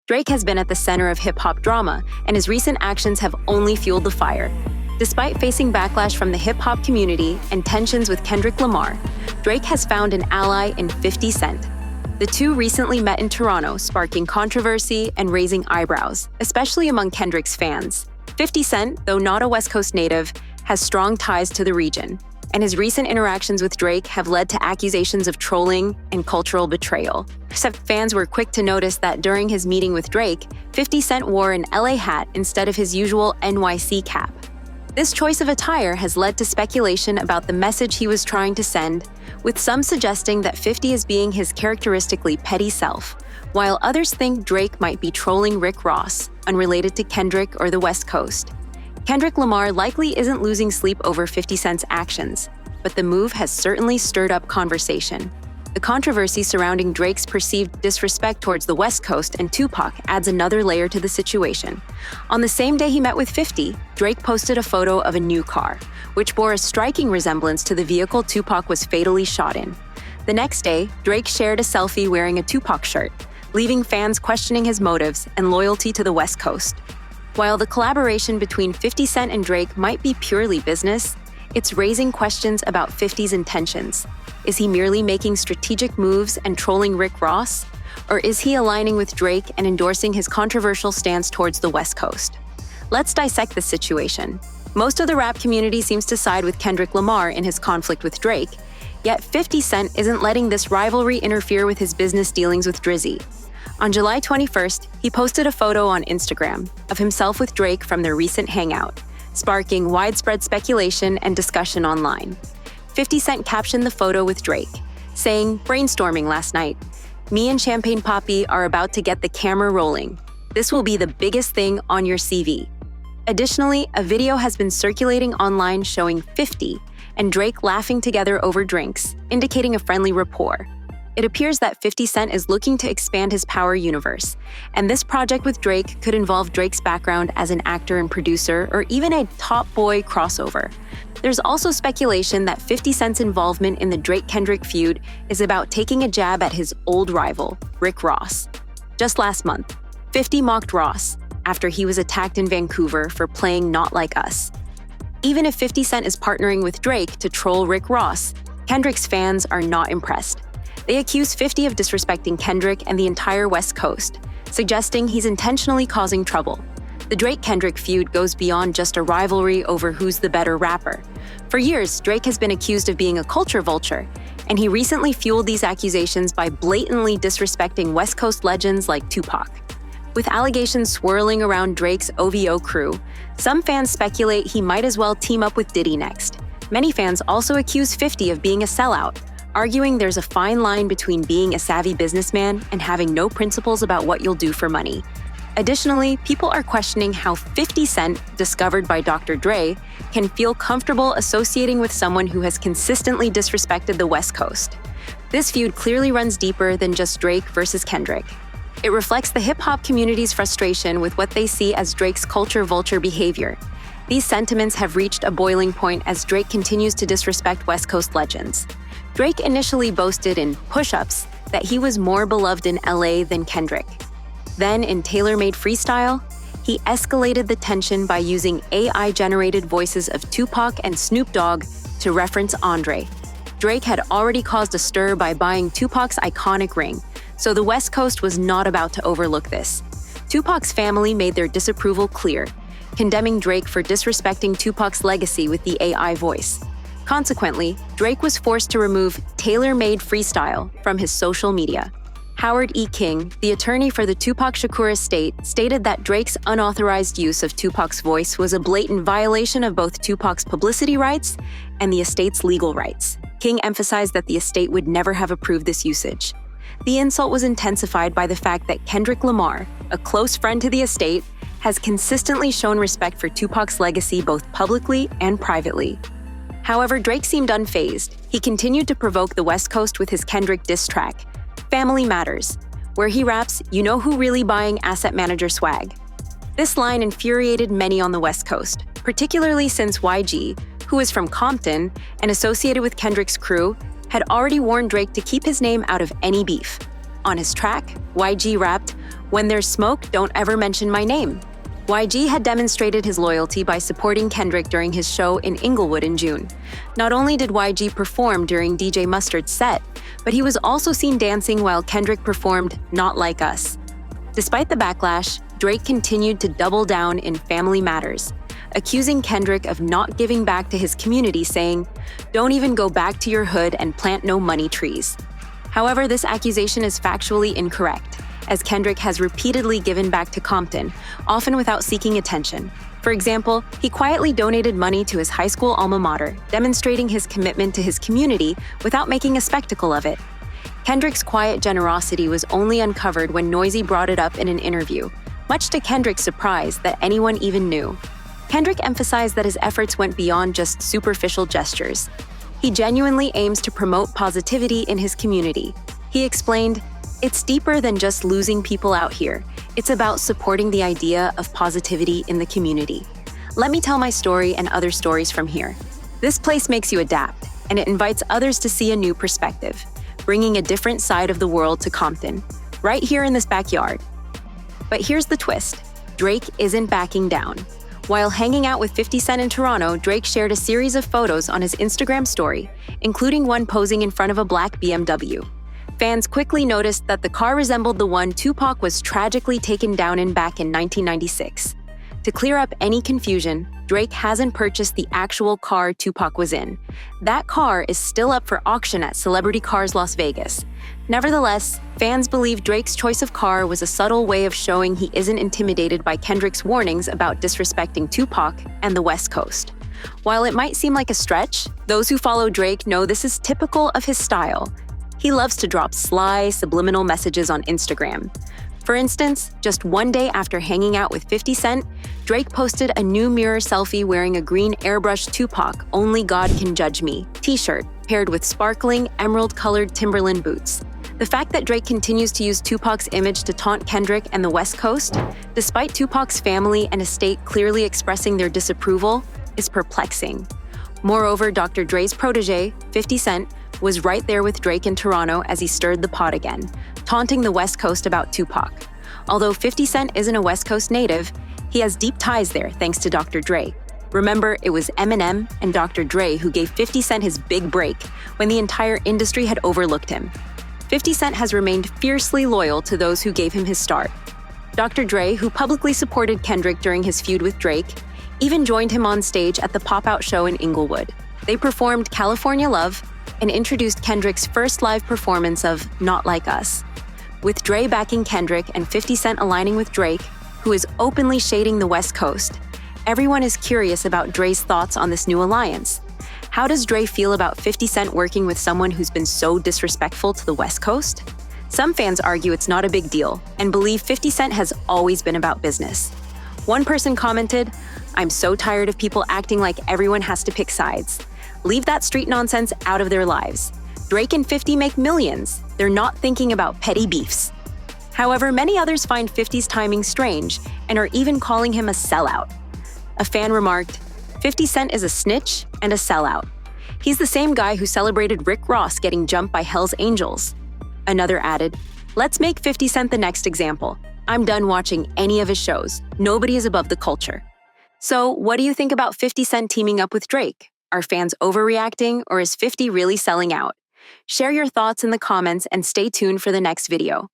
Drake has been at the center of hip-hop drama, and his recent actions have only fueled the fire. Despite facing backlash from the hip-hop community and tensions with Kendrick Lamar, Drake has found an ally in 50 Cent. The two recently met in Toronto, sparking controversy and raising eyebrows, especially among Kendrick's fans. 50 Cent, though not a West Coast native, has strong ties to the region, and his recent interactions with Drake have led to accusations of trolling and cultural betrayal. Fans were quick to notice that during his meeting with Drake, 50 Cent wore an LA hat instead of his usual NYC cap. This choice of attire has led to speculation about the message he was trying to send, with some suggesting that 50 is being his characteristically petty self, while others think Drake might be trolling Rick Ross, unrelated to Kendrick or the West Coast. Kendrick Lamar likely isn't losing sleep over 50 Cent's actions, but the move has certainly stirred up conversation. The controversy surrounding Drake's perceived disrespect towards the West Coast and Tupac adds another layer to the situation. On the same day he met with 50, Drake posted a photo of a new car, which bore a striking resemblance to the vehicle Tupac was fatally shot in. The next day, Drake shared a selfie wearing a Tupac shirt, leaving fans questioning his motives and loyalty to the West Coast. While the collaboration between 50 Cent and Drake might be purely business, it's raising questions about 50's intentions. Is he merely making strategic moves and trolling Rick Ross? Or is he aligning with Drake and endorsing his controversial stance towards the West Coast? Let's dissect this situation. Most of the rap community seems to side with Kendrick Lamar in his conflict with Drake, yet 50 Cent isn't letting this rivalry interfere with his business dealings with Drizzy. On July 21st, he posted a photo on Instagram of himself with Drake from their recent hangout, sparking widespread speculation and discussion online. 50 Cent captioned the photo with Drake, saying, "Brainstorming last night. Me and Champagne Papi are about to get the camera rolling. This will be the biggest thing on your CV." Additionally, a video has been circulating online showing 50 and Drake laughing together over drinks, indicating a friendly rapport. It appears that 50 Cent is looking to expand his power universe, and this project with Drake could involve Drake's background as an actor and producer, or even a Top Boy crossover. There's also speculation that 50 Cent's involvement in the Drake-Kendrick feud is about taking a jab at his old rival, Rick Ross. Just last month, 50 mocked Ross after he was attacked in Vancouver for playing Not Like Us. Even if 50 Cent is partnering with Drake to troll Rick Ross, Kendrick's fans are not impressed. They accuse 50 of disrespecting Kendrick and the entire West Coast, suggesting he's intentionally causing trouble. The Drake-Kendrick feud goes beyond just a rivalry over who's the better rapper. For years, Drake has been accused of being a culture vulture, and he recently fueled these accusations by blatantly disrespecting West Coast legends like Tupac. With allegations swirling around Drake's OVO crew, some fans speculate he might as well team up with Diddy next. Many fans also accuse 50 of being a sellout, arguing there's a fine line between being a savvy businessman and having no principles about what you'll do for money. Additionally, people are questioning how 50 Cent, discovered by Dr. Dre, can feel comfortable associating with someone who has consistently disrespected the West Coast. This feud clearly runs deeper than just Drake versus Kendrick. It reflects the hip-hop community's frustration with what they see as Drake's culture vulture behavior. These sentiments have reached a boiling point as Drake continues to disrespect West Coast legends. Drake initially boasted in Push-Ups that he was more beloved in LA than Kendrick. Then, in tailor-made freestyle, he escalated the tension by using AI-generated voices of Tupac and Snoop Dogg to reference Andre. Drake had already caused a stir by buying Tupac's iconic ring, so the West Coast was not about to overlook this. Tupac's family made their disapproval clear, condemning Drake for disrespecting Tupac's legacy with the AI voice. Consequently, Drake was forced to remove tailor-made freestyle from his social media. Howard E. King, the attorney for the Tupac Shakur estate, stated that Drake's unauthorized use of Tupac's voice was a blatant violation of both Tupac's publicity rights and the estate's legal rights. King emphasized that the estate would never have approved this usage. The insult was intensified by the fact that Kendrick Lamar, a close friend to the estate, has consistently shown respect for Tupac's legacy both publicly and privately. However, Drake seemed unfazed. He continued to provoke the West Coast with his Kendrick diss track, Family Matters, where he raps, "You know who really buying asset manager swag?" This line infuriated many on the West Coast, particularly since YG, who is from Compton and associated with Kendrick's crew, had already warned Drake to keep his name out of any beef. On his track, YG rapped, "When there's smoke, don't ever mention my name." YG had demonstrated his loyalty by supporting Kendrick during his show in Inglewood in June. Not only did YG perform during DJ Mustard's set, but he was also seen dancing while Kendrick performed Not Like Us. Despite the backlash, Drake continued to double down in family matters, accusing Kendrick of not giving back to his community, saying, "Don't even go back to your hood and plant no money trees." However, this accusation is factually incorrect, as Kendrick has repeatedly given back to Compton, often without seeking attention. For example, he quietly donated money to his high school alma mater, demonstrating his commitment to his community without making a spectacle of it. Kendrick's quiet generosity was only uncovered when Noisy brought it up in an interview, much to Kendrick's surprise that anyone even knew. Kendrick emphasized that his efforts went beyond just superficial gestures. He genuinely aims to promote positivity in his community. He explained, "It's deeper than just losing people out here. It's about supporting the idea of positivity in the community. Let me tell my story and other stories from here. This place makes you adapt, and it invites others to see a new perspective, bringing a different side of the world to Compton, right here in this backyard." But here's the twist. Drake isn't backing down. While hanging out with 50 Cent in Toronto, Drake shared a series of photos on his Instagram story, including one posing in front of a black BMW. Fans quickly noticed that the car resembled the one Tupac was tragically taken down in back in 1996. To clear up any confusion, Drake hasn't purchased the actual car Tupac was in. That car is still up for auction at Celebrity Cars Las Vegas. Nevertheless, fans believe Drake's choice of car was a subtle way of showing he isn't intimidated by Kendrick's warnings about disrespecting Tupac and the West Coast. While it might seem like a stretch, those who follow Drake know this is typical of his style. He loves to drop sly, subliminal messages on Instagram. For instance, just one day after hanging out with 50 Cent, Drake posted a new mirror selfie wearing a green airbrush Tupac "Only God Can Judge Me" t-shirt paired with sparkling, emerald-colored Timberland boots. The fact that Drake continues to use Tupac's image to taunt Kendrick and the West Coast, despite Tupac's family and estate clearly expressing their disapproval, is perplexing. Moreover, Dr. Dre's protege, 50 Cent, was right there with Drake in Toronto as he stirred the pot again, taunting the West Coast about Tupac. Although 50 Cent isn't a West Coast native, he has deep ties there thanks to Dr. Dre. Remember, it was Eminem and Dr. Dre who gave 50 Cent his big break when the entire industry had overlooked him. 50 Cent has remained fiercely loyal to those who gave him his start. Dr. Dre, who publicly supported Kendrick during his feud with Drake, even joined him on stage at the pop-out show in Inglewood. They performed California Love and introduced Kendrick's first live performance of Not Like Us. With Dre backing Kendrick and 50 Cent aligning with Drake, who is openly shading the West Coast, everyone is curious about Dre's thoughts on this new alliance. How does Dre feel about 50 Cent working with someone who's been so disrespectful to the West Coast? Some fans argue it's not a big deal and believe 50 Cent has always been about business. One person commented, "I'm so tired of people acting like everyone has to pick sides. Leave that street nonsense out of their lives. Drake and 50 make millions. They're not thinking about petty beefs." However, many others find 50's timing strange and are even calling him a sellout. A fan remarked, "50 Cent is a snitch and a sellout. He's the same guy who celebrated Rick Ross getting jumped by Hell's Angels." Another added, "Let's make 50 Cent the next example. I'm done watching any of his shows. Nobody is above the culture." So, what do you think about 50 Cent teaming up with Drake? Are fans overreacting, or is 50 really selling out? Share your thoughts in the comments and stay tuned for the next video.